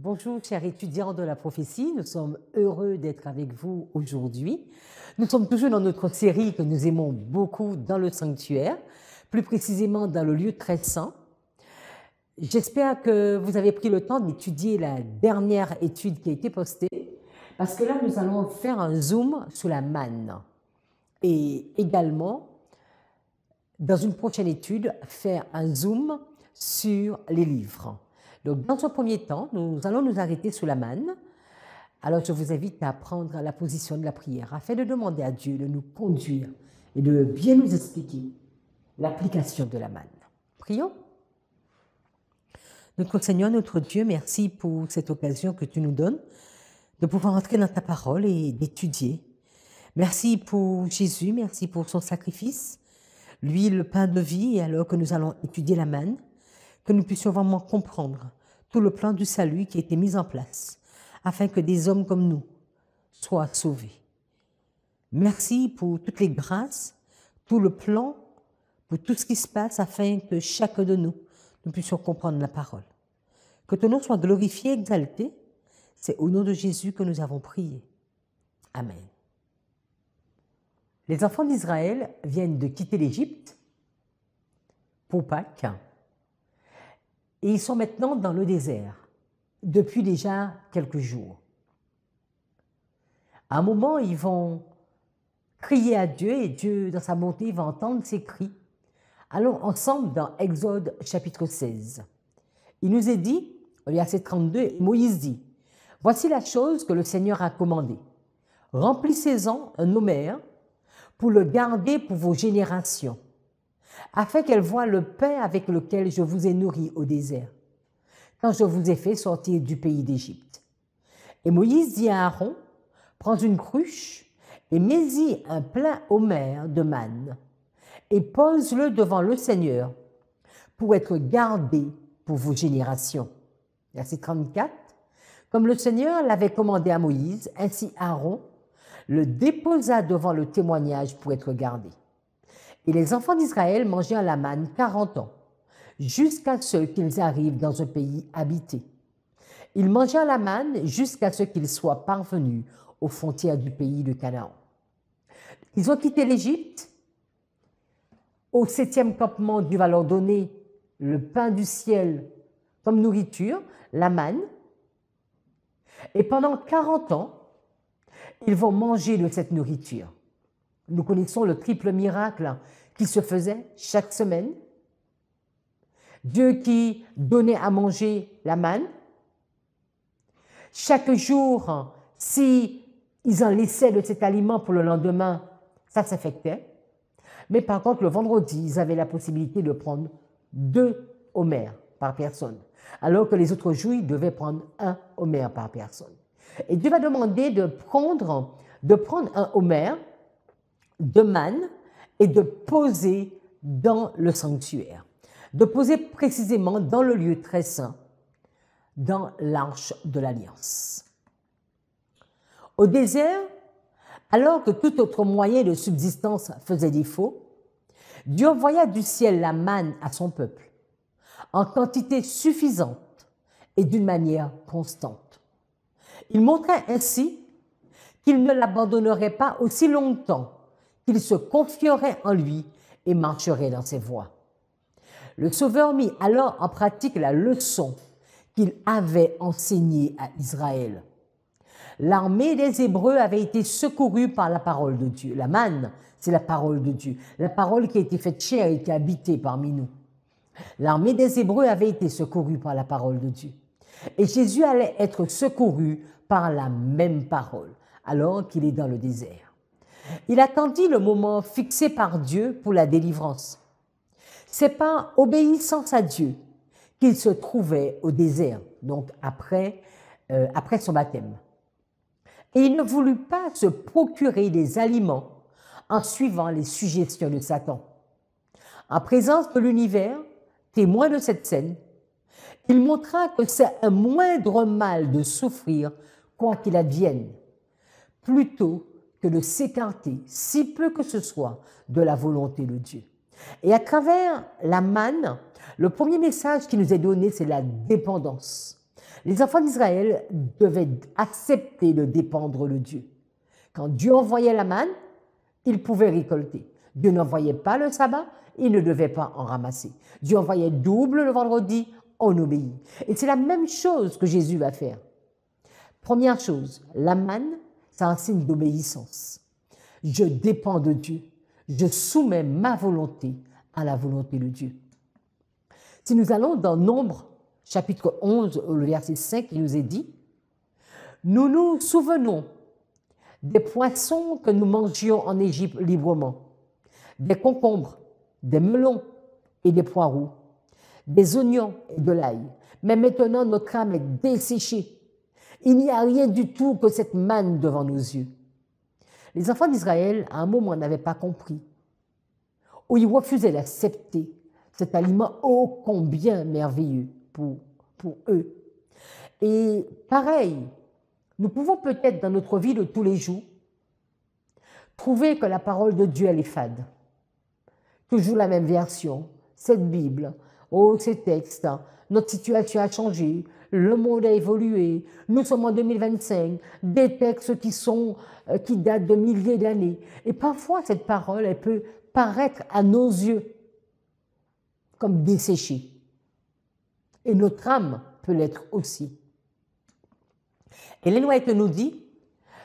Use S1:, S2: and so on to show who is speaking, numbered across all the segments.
S1: Bonjour, chers étudiants de la prophétie, nous sommes heureux d'être avec vous aujourd'hui. Nous sommes toujours dans notre série que nous aimons beaucoup dans le sanctuaire, plus précisément dans le lieu très saint. J'espère que vous avez pris le temps d'étudier la dernière étude qui a été postée, parce que là, nous allons faire un zoom sur la manne et également, dans une prochaine étude, faire un zoom sur les livres. Donc, dans un premier temps, nous allons nous arrêter sur la manne. Alors, je vous invite à prendre la position de la prière afin de demander à Dieu de nous conduire et de bien nous expliquer l'application de la manne. Prions. Notre Seigneur, notre Dieu, merci pour cette occasion que tu nous donnes de pouvoir entrer dans ta parole et d'étudier. Merci pour Jésus, merci pour son sacrifice, lui le pain de vie, et alors que nous allons étudier la manne, que nous puissions vraiment comprendre tout le plan du salut qui a été mis en place, afin que des hommes comme nous soient sauvés. Merci pour toutes les grâces, tout le plan, pour tout ce qui se passe, afin que chacun de nous puissions comprendre la parole. Que ton nom soit glorifié, exalté. C'est au nom de Jésus que nous avons prié. Amen. Les enfants d'Israël viennent de quitter l'Égypte pour Pâques. Et ils sont maintenant dans le désert, depuis déjà quelques jours. À un moment, ils vont crier à Dieu, et Dieu, dans sa bonté, va entendre ces cris. Allons ensemble dans Exode chapitre 16. Il nous est dit, au verset 32, Moïse dit, « Voici la chose que le Seigneur a commandée. Remplissez-en un homère pour le garder pour vos générations, afin qu'elle voie le pain avec lequel je vous ai nourri au désert, quand je vous ai fait sortir du pays d'Égypte. » Et Moïse dit à Aaron, « Prends une cruche et mets-y un plein homère de manne, et pose-le devant le Seigneur pour être gardé pour vos générations. » Verset 34. Comme le Seigneur l'avait commandé à Moïse, ainsi Aaron le déposa devant le témoignage pour être gardé. Et les enfants d'Israël mangèrent la manne 40 ans, jusqu'à ce qu'ils arrivent dans un pays habité. Ils mangèrent la manne jusqu'à ce qu'ils soient parvenus aux frontières du pays de Canaan. Ils ont quitté l'Égypte. Au 7e campement, Dieu va leur donner le pain du ciel comme nourriture, la manne. Et pendant 40 ans, ils vont manger de cette nourriture. Nous connaissons le triple miracle qui se faisait chaque semaine. Dieu qui donnait à manger la manne. Chaque jour, si ils en laissaient de cet aliment pour le lendemain, ça s'infectait. Mais par contre, le vendredi, ils avaient la possibilité de prendre 2 homères par personne, alors que les autres jours, ils devaient prendre 1 homère par personne. Et Dieu va demander de prendre un homère de manne et de poser dans le sanctuaire, de poser précisément dans le lieu très saint, dans l'arche de l'Alliance. Au désert, alors que tout autre moyen de subsistance faisait défaut, Dieu envoya du ciel la manne à son peuple, en quantité suffisante et d'une manière constante. Il montrait ainsi qu'il ne l'abandonnerait pas aussi longtemps, qu'il se confierait en lui et marcherait dans ses voies. Le Sauveur mit alors en pratique la leçon qu'il avait enseignée à Israël. L'armée des Hébreux avait été secourue par la parole de Dieu. La manne, c'est la parole de Dieu, la parole qui a été faite chair et qui a habité parmi nous. L'armée des Hébreux avait été secourue par la parole de Dieu. Et Jésus allait être secouru par la même parole, alors qu'il est dans le désert. Il attendit le moment fixé par Dieu pour la délivrance. C'est par obéissance à Dieu qu'il se trouvait au désert, donc après son baptême. Et il ne voulut pas se procurer des aliments en suivant les suggestions de Satan. En présence de l'univers, témoin de cette scène, il montra que c'est un moindre mal de souffrir, quoi qu'il advienne, plutôt que de s'écarter, si peu que ce soit, de la volonté de Dieu. Et à travers la manne, le premier message qui nous est donné, c'est la dépendance. Les enfants d'Israël devaient accepter de dépendre de Dieu. Quand Dieu envoyait la manne, ils pouvaient récolter. Dieu n'envoyait pas le sabbat, ils ne devaient pas en ramasser. Dieu envoyait double le vendredi, on obéit. Et c'est la même chose que Jésus va faire. Première chose, la manne, c'est un signe d'obéissance. Je dépends de Dieu. Je soumets ma volonté à la volonté de Dieu. Si nous allons dans Nombre, chapitre 11, le verset 5, il nous est dit « Nous nous souvenons des poissons que nous mangions en Égypte librement, des concombres, des melons et des poireaux, des oignons et de l'ail. Mais maintenant, notre âme est desséchée. Il n'y a rien du tout que cette manne devant nos yeux. » Les enfants d'Israël, à un moment, n'avaient pas compris, ou ils refusaient d'accepter cet aliment ô combien merveilleux pour eux. Et pareil, nous pouvons peut-être dans notre vie de tous les jours trouver que la parole de Dieu, elle est fade. Toujours la même version, cette Bible, oh ces textes, notre situation a changé, le monde a évolué, nous sommes en 2025, des textes qui datent de milliers d'années. Et parfois, cette parole, elle peut paraître à nos yeux comme desséchée. Et notre âme peut l'être aussi. Ellen White nous dit,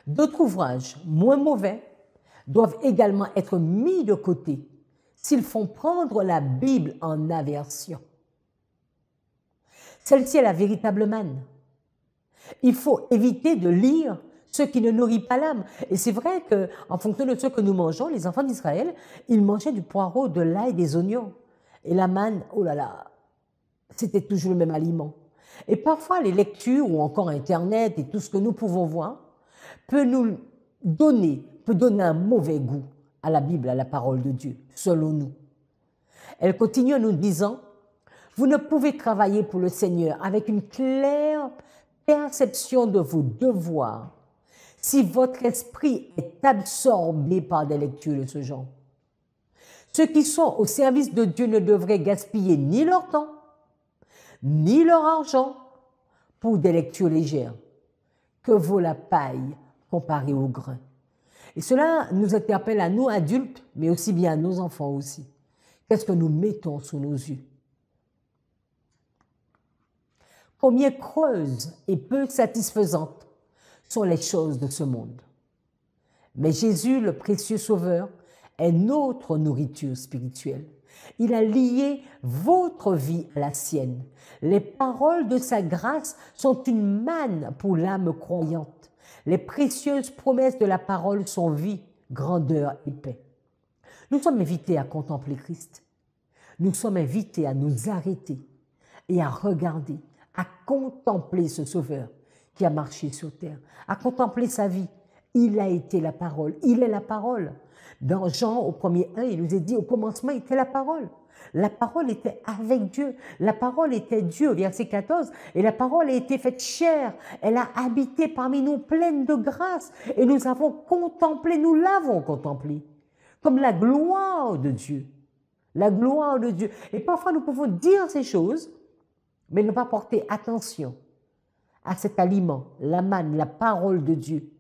S1: d'autres ouvrages moins mauvais doivent également être mis de côté s'ils font prendre la Bible en aversion. Celle-ci est la véritable manne. Il faut éviter de lire ce qui ne nourrit pas l'âme. Et c'est vrai qu'en fonction de ce que nous mangeons, les enfants d'Israël, ils mangeaient du poireau, de l'ail, des oignons. Et la manne, oh là là, c'était toujours le même aliment. Et parfois, les lectures ou encore Internet et tout ce que nous pouvons voir peut donner un mauvais goût à la Bible, à la parole de Dieu, selon nous. Elle continue en nous disant, vous ne pouvez travailler pour le Seigneur avec une claire perception de vos devoirs si votre esprit est absorbé par des lectures de ce genre. Ceux qui sont au service de Dieu ne devraient gaspiller ni leur temps, ni leur argent pour des lectures légères. Que vaut la paille comparée au grain? Et cela nous interpelle à nous adultes, mais aussi bien à nos enfants aussi. Qu'est-ce que nous mettons sous nos yeux? Combien creuses et peu satisfaisantes sont les choses de ce monde. Mais Jésus, le précieux Sauveur, est notre nourriture spirituelle. Il a lié votre vie à la sienne. Les paroles de sa grâce sont une manne pour l'âme croyante. Les précieuses promesses de la parole sont vie, grandeur et paix. Nous sommes invités à contempler Christ. Nous sommes invités à nous arrêter et à regarder, à contempler ce Sauveur qui a marché sur terre, à contempler sa vie. Il a été la parole, il est la parole. Dans Jean, au 1er, il nous est dit, au commencement était la parole. La parole était avec Dieu. La parole était Dieu, verset 14. Et la parole a été faite chair. Elle a habité parmi nous pleine de grâce. Et nous avons contemplé, nous l'avons contemplé, comme la gloire de Dieu. La gloire de Dieu. Et parfois, nous pouvons dire ces choses, mais ne pas porter attention à cet aliment, la manne, la parole de Dieu.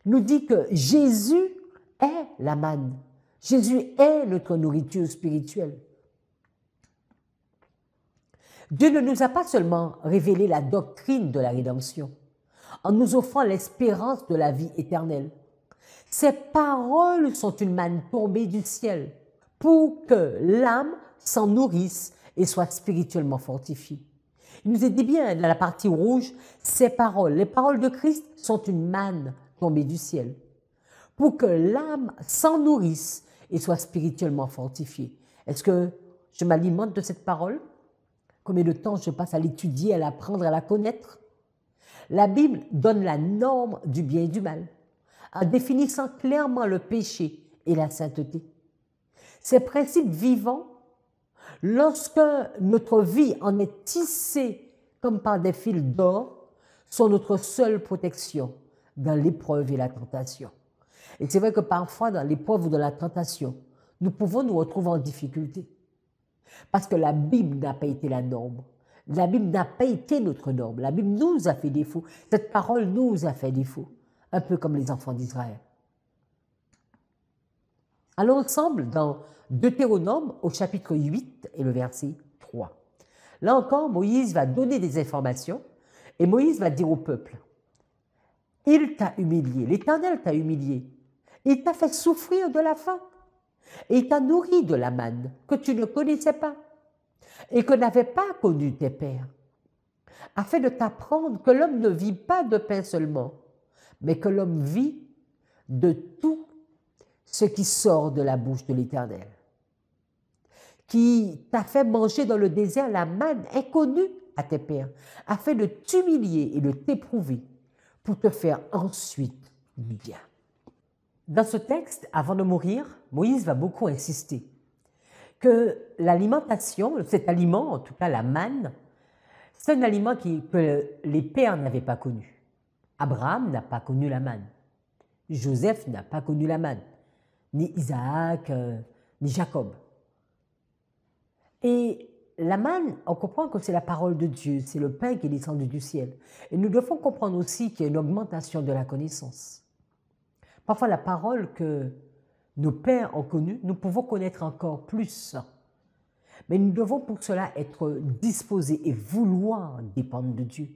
S1: Nous dit que Jésus est la manne. Jésus est notre nourriture spirituelle. Dieu ne nous a pas seulement révélé la doctrine de la rédemption, en nous offrant l'espérance de la vie éternelle. Ces paroles sont une manne tombée du ciel pour que l'âme s'en nourrisse et soit spirituellement fortifiée. Il nous est dit bien dans la partie rouge, ces paroles, les paroles de Christ sont une manne tombée du ciel pour que l'âme s'en nourrisse et soit spirituellement fortifiée. Est-ce que je m'alimente de cette parole? Combien de temps je passe à l'étudier, à l'apprendre, à la connaître? La Bible donne la norme du bien et du mal, en définissant clairement le péché et la sainteté. Ces principes vivants, lorsque notre vie en est tissée comme par des fils d'or, sont notre seule protection dans l'épreuve et la tentation. Et c'est vrai que parfois, dans l'épreuve ou dans la tentation, nous pouvons nous retrouver en difficulté. Parce que la Bible n'a pas été la norme. La Bible n'a pas été notre norme. La Bible nous a fait défaut. Cette parole nous a fait défaut. Un peu comme les enfants d'Israël. Allons ensemble dans Deutéronome au chapitre 8 et le verset 3. Là encore, Moïse va donner des informations et Moïse va dire au peuple, « Il t'a humilié, l'Éternel t'a humilié, il t'a fait souffrir de la faim et il t'a nourri de la manne que tu ne connaissais pas et que n'avaient pas connu tes pères, afin de t'apprendre que l'homme ne vit pas de pain seulement, mais que l'homme vit de tout ce qui sort de la bouche de l'Éternel, qui t'a fait manger dans le désert la manne inconnue à tes pères, afin de t'humilier et de t'éprouver, pour te faire ensuite du bien. » Dans ce texte, avant de mourir, Moïse va beaucoup insister que l'alimentation, cet aliment, en tout cas la manne, c'est un aliment que les pères n'avaient pas connu. Abraham n'a pas connu la manne. Joseph n'a pas connu la manne. Ni Isaac, ni Jacob. Et la manne, on comprend que c'est la parole de Dieu, c'est le pain qui est descendu du ciel. Et nous devons comprendre aussi qu'il y a une augmentation de la connaissance. Parfois, la parole que nos pères ont connue, nous pouvons connaître encore plus. Mais nous devons pour cela être disposés et vouloir dépendre de Dieu.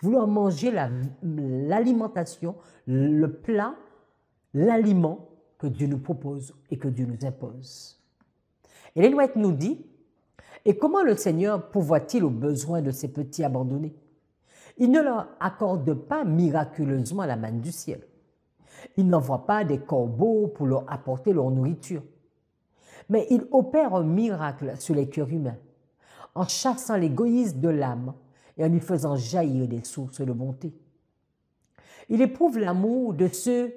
S1: Vouloir manger l'alimentation, le plat, l'aliment que Dieu nous propose et que Dieu nous impose. Ellen White nous dit, « Et comment le Seigneur pourvoit-il aux besoins de ces petits abandonnés? Il ne leur accorde pas miraculeusement la manne du ciel. Il n'envoie pas des corbeaux pour leur apporter leur nourriture. Mais il opère un miracle sur les cœurs humains, en chassant l'égoïsme de l'âme et en lui faisant jaillir des sources de bonté. Il éprouve l'amour de ceux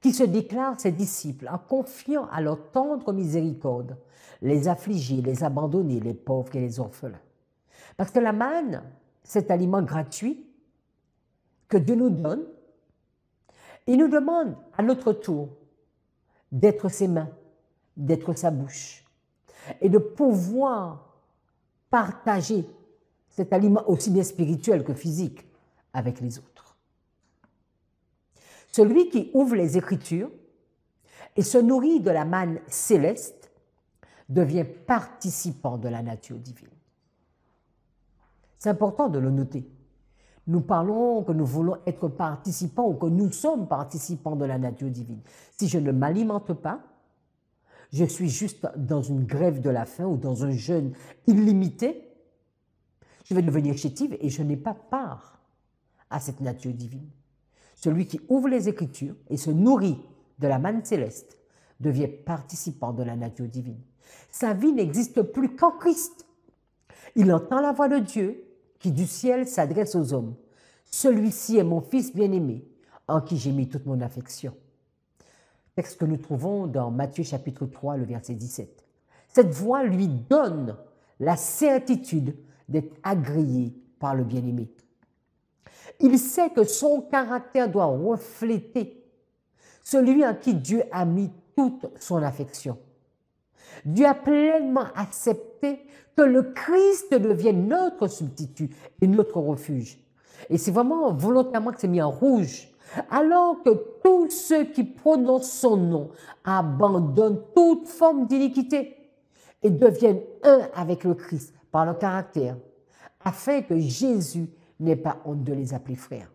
S1: qui se déclarent ses disciples en confiant à leur tendre miséricorde les affligés, les abandonnés, les pauvres et les orphelins. Parce que la manne, cet aliment gratuit que Dieu nous donne, il nous demande à notre tour d'être ses mains, d'être sa bouche et de pouvoir partager cet aliment aussi bien spirituel que physique avec les autres. Celui qui ouvre les Écritures et se nourrit de la manne céleste devient participant de la nature divine. C'est important de le noter. Nous parlons que nous voulons être participants ou que nous sommes participants de la nature divine. Si je ne m'alimente pas, je suis juste dans une grève de la faim ou dans un jeûne illimité, je vais devenir chétive et je n'ai pas part à cette nature divine. Celui qui ouvre les Écritures et se nourrit de la manne céleste devient participant de la nature divine. Sa vie n'existe plus qu'en Christ. Il entend la voix de Dieu qui du ciel s'adresse aux hommes. Celui-ci est mon Fils bien-aimé, en qui j'ai mis toute mon affection. Texte que nous trouvons dans Matthieu chapitre 3, le verset 17. Cette voix lui donne la certitude d'être agréé par le bien-aimé. Il sait que son caractère doit refléter celui en qui Dieu a mis toute son affection. Dieu a pleinement accepté que le Christ devienne notre substitut et notre refuge. Et c'est vraiment volontairement que c'est mis en rouge. Alors que tous ceux qui prononcent son nom abandonnent toute forme d'iniquité et deviennent un avec le Christ par leur caractère, afin que Jésus n'ait pas honte de les appeler frères.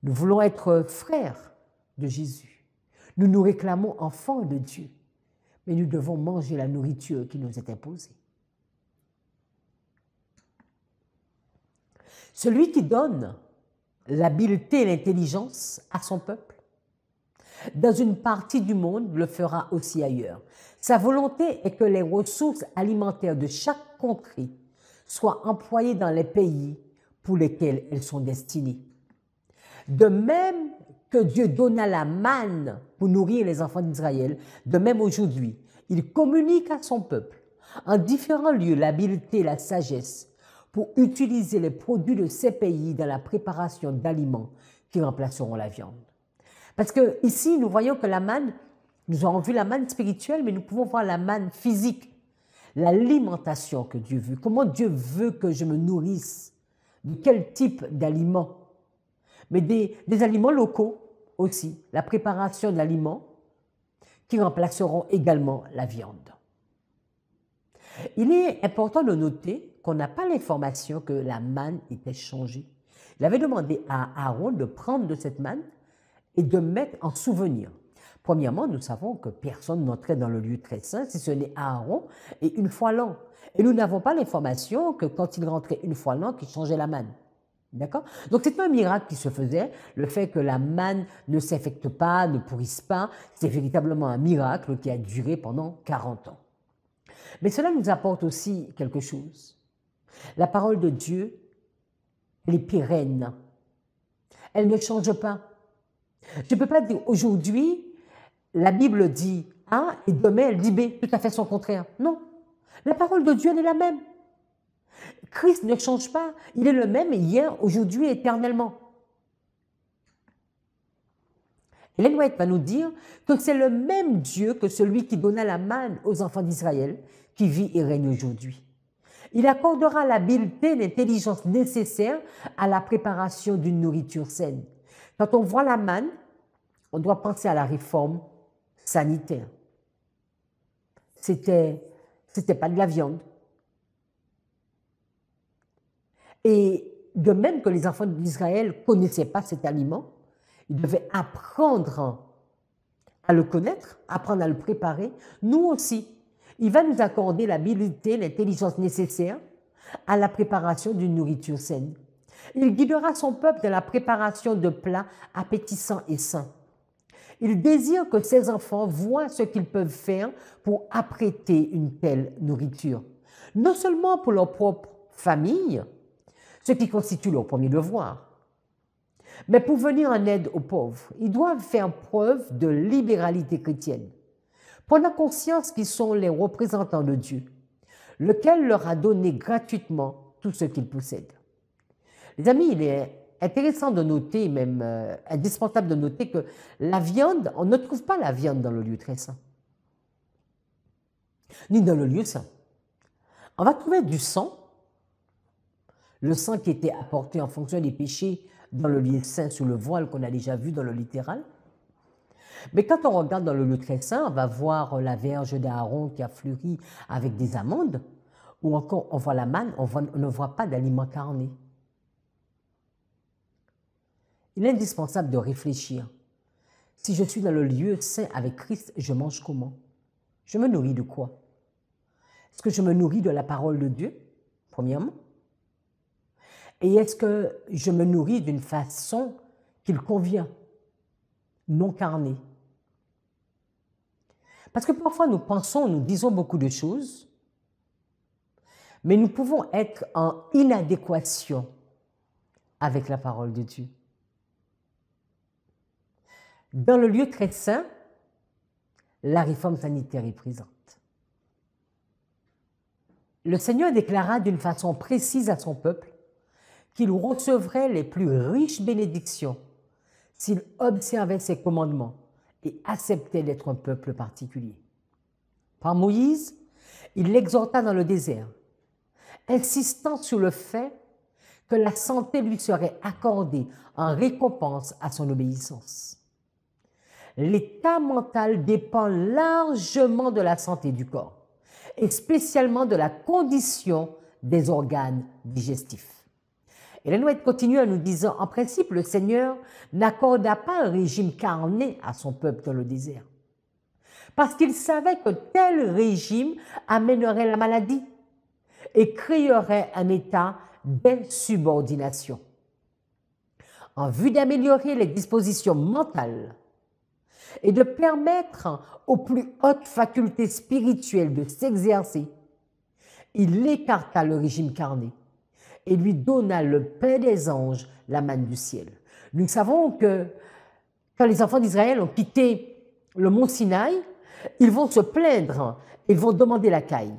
S1: Nous voulons être frères de Jésus. Nous nous réclamons enfants de Dieu, mais nous devons manger la nourriture qui nous est imposée. Celui qui donne l'habileté et l'intelligence à son peuple, dans une partie du monde, le fera aussi ailleurs. Sa volonté est que les ressources alimentaires de chaque contrée soient employées dans les pays pour lesquels elles sont destinées. De même que Dieu donna la manne pour nourrir les enfants d'Israël, de même aujourd'hui, il communique à son peuple en différents lieux l'habileté et la sagesse pour utiliser les produits de ces pays dans la préparation d'aliments qui remplaceront la viande. Parce que ici, nous voyons que la manne, nous avons vu la manne spirituelle, mais nous pouvons voir la manne physique. l'alimentation que Dieu veut, comment Dieu veut que je me nourrisse, de quel type d'aliments, mais des aliments locaux aussi, la préparation d'aliments qui remplaceront également la viande. Il est important de noter qu'on n'a pas l'information que la manne était changée. Il avait demandé à Aaron de prendre de cette manne et de mettre en souvenir. Premièrement, nous savons que personne n'entrait dans le lieu très saint si ce n'est Aaron et une fois l'an. Et nous n'avons pas l'information que quand il rentrait une fois l'an, qu'il changeait la manne. D'accord? Donc c'est un miracle qui se faisait. Le fait que la manne ne s'infecte pas, ne pourrisse pas, c'est véritablement un miracle qui a duré pendant 40 ans. Mais cela nous apporte aussi quelque chose. La parole de Dieu, elle est pérenne. Elle ne change pas. Je ne peux pas dire aujourd'hui, la Bible dit A et demain elle dit B, tout à fait son contraire. Non. La parole de Dieu, elle est la même. Christ ne change pas. Il est le même hier, aujourd'hui, éternellement. Ellen White va nous dire que c'est le même Dieu que celui qui donna la manne aux enfants d'Israël qui vit et règne aujourd'hui. Il accordera l'habileté et l'intelligence nécessaires à la préparation d'une nourriture saine. Quand on voit la manne, on doit penser à la réforme sanitaire. C'était pas de la viande. Et de même que les enfants d'Israël ne connaissaient pas cet aliment, ils devaient apprendre à le connaître, apprendre à le préparer. Nous aussi, il va nous accorder l'habileté, l'intelligence nécessaire à la préparation d'une nourriture saine. Il guidera son peuple dans la préparation de plats appétissants et sains. Il désire que ses enfants voient ce qu'ils peuvent faire pour apprêter une telle nourriture. Non seulement pour leur propre famille, ce qui constitue leur premier devoir, mais pour venir en aide aux pauvres. Ils doivent faire preuve de libéralité chrétienne, prenant conscience qu'ils sont les représentants de Dieu, lequel leur a donné gratuitement tout ce qu'ils possèdent. Les amis, il est intéressant de noter, même indispensable de noter que la viande, on ne trouve pas la viande dans le lieu très saint, ni dans le lieu saint. On va trouver du sang, le sang qui était apporté en fonction des péchés dans le lieu saint sous le voile qu'on a déjà vu dans le littéral. Mais quand on regarde dans le lieu très saint, on va voir la verge d'Aaron qui a fleuri avec des amandes, ou encore on voit la manne, on ne voit pas d'aliments carnés. Il est indispensable de réfléchir. Si je suis dans le lieu saint avec Christ, je mange comment? Je me nourris de quoi? Est-ce que je me nourris de la parole de Dieu, premièrement? Et est-ce que je me nourris d'une façon qu'il convient, non carnée? Parce que parfois nous pensons, nous disons beaucoup de choses, mais nous pouvons être en inadéquation avec la parole de Dieu. Dans le lieu très saint, la réforme sanitaire est présente. Le Seigneur déclara d'une façon précise à son peuple qu'il recevrait les plus riches bénédictions s'il observait ses commandements et acceptait d'être un peuple particulier. Par Moïse, il l'exhorta dans le désert, insistant sur le fait que la santé lui serait accordée en récompense à son obéissance. L'état mental dépend largement de la santé du corps, et spécialement de la condition des organes digestifs. Ellen White continue en nous disant, en principe, le Seigneur n'accorda pas un régime carné à son peuple dans le désert, parce qu'il savait que tel régime amènerait la maladie et créerait un état d'insubordination. En vue d'améliorer les dispositions mentales et de permettre aux plus hautes facultés spirituelles de s'exercer, il écarta le régime carné et lui donna le pain des anges, la manne du ciel. Nous savons que quand les enfants d'Israël ont quitté le mont Sinaï, ils vont se plaindre, ils vont demander la caille,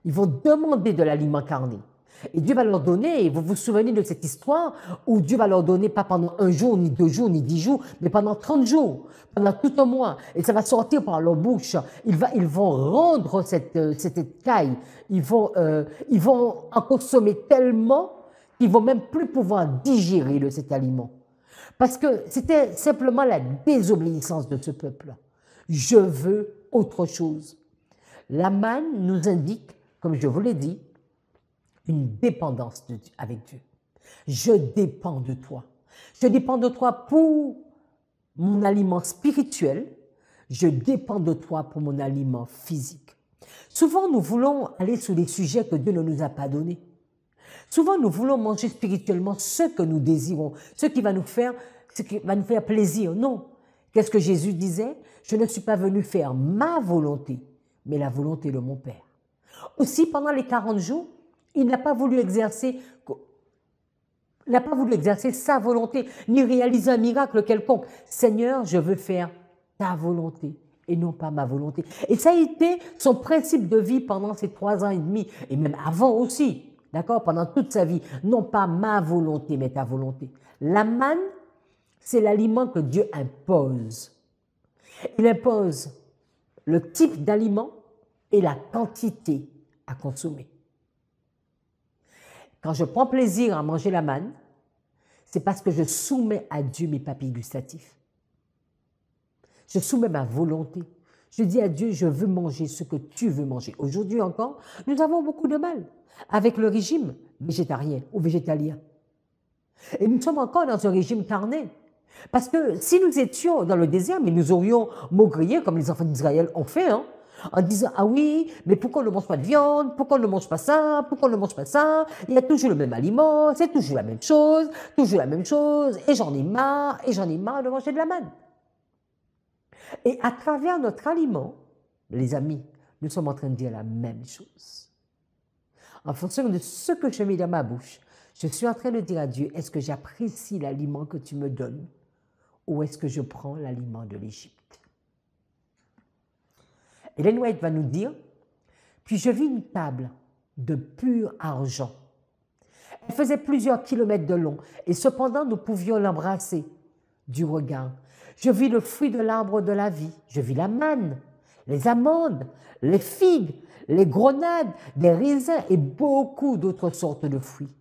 S1: ils vont demander de l'aliment carné. Et Dieu va leur donner, et vous vous souvenez de cette histoire où Dieu va leur donner pas pendant 1 jour, ni 2 jours, ni 10 jours, mais pendant 30 jours, pendant tout un mois. Et ça va sortir par leur bouche. Ils vont rendre cette écaille. Ils vont en consommer tellement qu'ils vont même plus pouvoir digérer cet aliment. Parce que c'était simplement la désobéissance de ce peuple. Je veux autre chose. La manne nous indique, comme je vous l'ai dit, une dépendance avec Dieu. Je dépends de toi. Je dépends de toi pour mon aliment spirituel. Je dépends de toi pour mon aliment physique. Souvent, nous voulons aller sur des sujets que Dieu ne nous a pas donnés. Souvent, nous voulons manger spirituellement ce que nous désirons, ce qui va nous faire plaisir. Non. Qu'est-ce que Jésus disait? Je ne suis pas venu faire ma volonté, mais la volonté de mon Père. Aussi, pendant les 40 jours, il n'a pas voulu exercer sa volonté, ni réaliser un miracle quelconque. Seigneur, je veux faire ta volonté et non pas ma volonté. Et ça a été son principe de vie pendant ces 3 ans et demi, et même avant aussi, d'accord, pendant toute sa vie. Non pas ma volonté, mais ta volonté. La manne, c'est l'aliment que Dieu impose. Il impose le type d'aliment et la quantité à consommer. Quand je prends plaisir à manger la manne, c'est parce que je soumets à Dieu mes papilles gustatives. Je soumets ma volonté. Je dis à Dieu, je veux manger ce que tu veux manger. Aujourd'hui encore, nous avons beaucoup de mal avec le régime végétarien ou végétalien. Et nous sommes encore dans un régime carné. Parce que si nous étions dans le désert, mais nous aurions maugréé comme les enfants d'Israël ont fait, en disant, ah oui, mais pourquoi on ne mange pas de viande, pourquoi on ne mange pas ça, pourquoi on ne mange pas ça, il y a toujours le même aliment, c'est toujours la même chose, et j'en ai marre de manger de la manne. Et à travers notre aliment, les amis, nous sommes en train de dire la même chose. En fonction de ce que je mets dans ma bouche, je suis en train de dire à Dieu, est-ce que j'apprécie l'aliment que tu me donnes ou est-ce que je prends l'aliment de l'Égypte? Ellen White va nous dire, puis je vis une table de pur argent. Elle faisait plusieurs kilomètres de long et cependant nous pouvions l'embrasser du regard. Je vis le fruit de l'arbre de la vie, je vis la manne, les amandes, les figues, les grenades, des raisins et beaucoup d'autres sortes de fruits.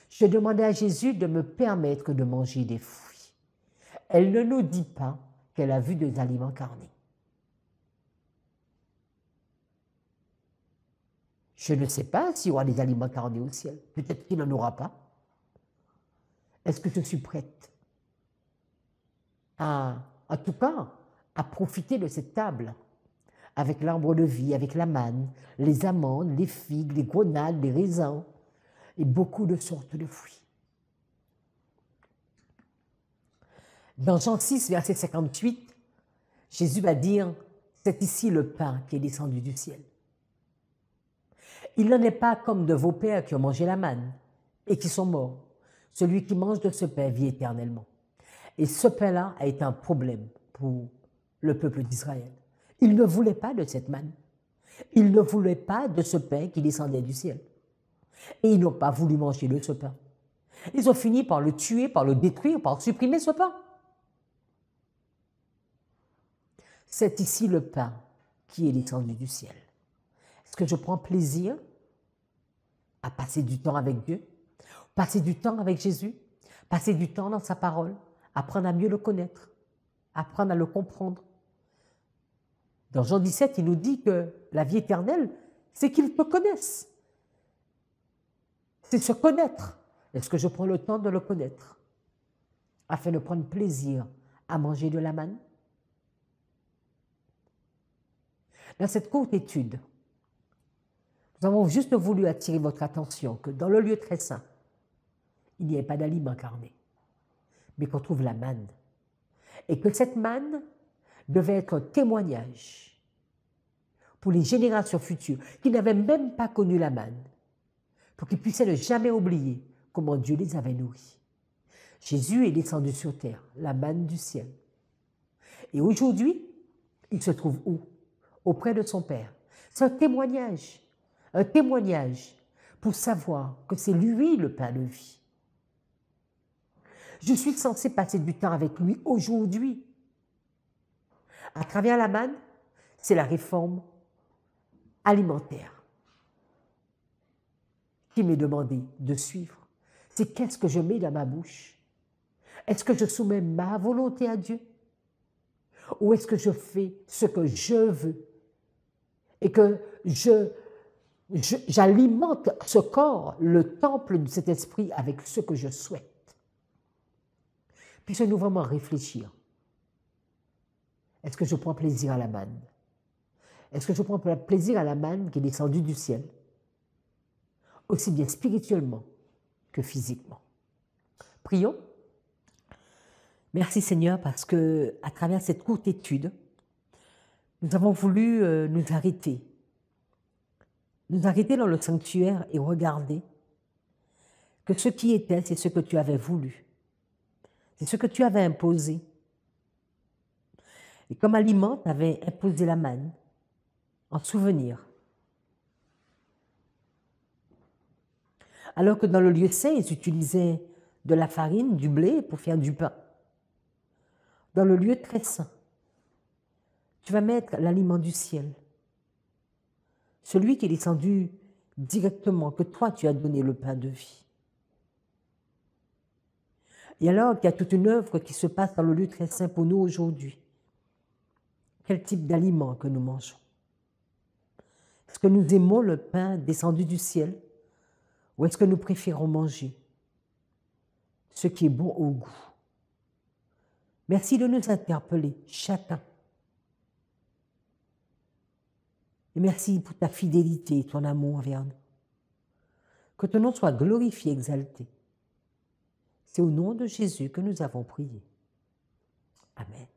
S1: Je demandais à Jésus de me permettre de manger des fruits. Elle ne nous dit pas qu'elle a vu des aliments carnés. Je ne sais pas s'il y aura des aliments carnés au ciel. Peut-être qu'il n'en aura pas. Est-ce que je suis prête en tout cas, à profiter de cette table avec l'arbre de vie, avec la manne, les amandes, les figues, les grenades, les raisins et beaucoup de sortes de fruits. Dans Jean 6, verset 58, Jésus va dire, c'est ici le pain qui est descendu du ciel. Il n'en est pas comme de vos pères qui ont mangé la manne et qui sont morts. Celui qui mange de ce pain vit éternellement. Et ce pain-là a été un problème pour le peuple d'Israël. Ils ne voulaient pas de cette manne. Ils ne voulaient pas de ce pain qui descendait du ciel. Et ils n'ont pas voulu manger de ce pain. Ils ont fini par le tuer, par le détruire, par supprimer ce pain. C'est ici le pain qui est descendu du ciel. Est-ce que je prends plaisir à passer du temps avec Dieu, passer du temps avec Jésus, passer du temps dans sa parole, apprendre à mieux le connaître, apprendre à le comprendre? Dans Jean 17, il nous dit que la vie éternelle, c'est qu'ils te connaissent. C'est se connaître. Est-ce que je prends le temps de le connaître afin de prendre plaisir à manger de la manne? Dans cette courte étude, nous avons juste voulu attirer votre attention que dans le lieu très saint, il n'y avait pas d'aliment carné, mais qu'on trouve la manne. Et que cette manne devait être un témoignage pour les générations futures qui n'avaient même pas connu la manne, pour qu'ils puissent ne jamais oublier comment Dieu les avait nourris. Jésus est descendu sur terre, la manne du ciel. Et aujourd'hui, il se trouve où? Auprès de son Père. C'est un témoignage pour savoir que c'est lui le pain de vie. Je suis censé passer du temps avec lui aujourd'hui. À travers la manne, c'est la réforme alimentaire qui m'est demandé de suivre. C'est qu'est-ce que je mets dans ma bouche? Est-ce que je soumets ma volonté à Dieu? Ou est-ce que je fais ce que je veux? Et que j'alimente ce corps, le temple de cet esprit, avec ce que je souhaite. Puissions-nous vraiment réfléchir. Est-ce que je prends plaisir à la manne? Est-ce que je prends plaisir à la manne qui est descendue du ciel? Aussi bien spirituellement que physiquement. Prions. Merci Seigneur parce que à travers cette courte étude, nous avons voulu nous arrêter dans le sanctuaire et regarder que ce qui était, c'est ce que tu avais voulu. C'est ce que tu avais imposé. Et comme aliment, tu avais imposé la manne en souvenir. Alors que dans le lieu saint, ils utilisaient de la farine, du blé pour faire du pain. Dans le lieu très saint, tu vas mettre l'aliment du ciel. Celui qui est descendu directement, que toi tu as donné le pain de vie. Et alors qu'il y a toute une œuvre qui se passe dans le lieu très saint pour nous aujourd'hui. Quel type d'aliment que nous mangeons? Est-ce que nous aimons le pain descendu du ciel ou est-ce que nous préférons manger ce qui est bon au goût? Merci de nous interpeller, chacun. Et merci pour ta fidélité et ton amour envers nous. Que ton nom soit glorifié, exalté. C'est au nom de Jésus que nous avons prié. Amen.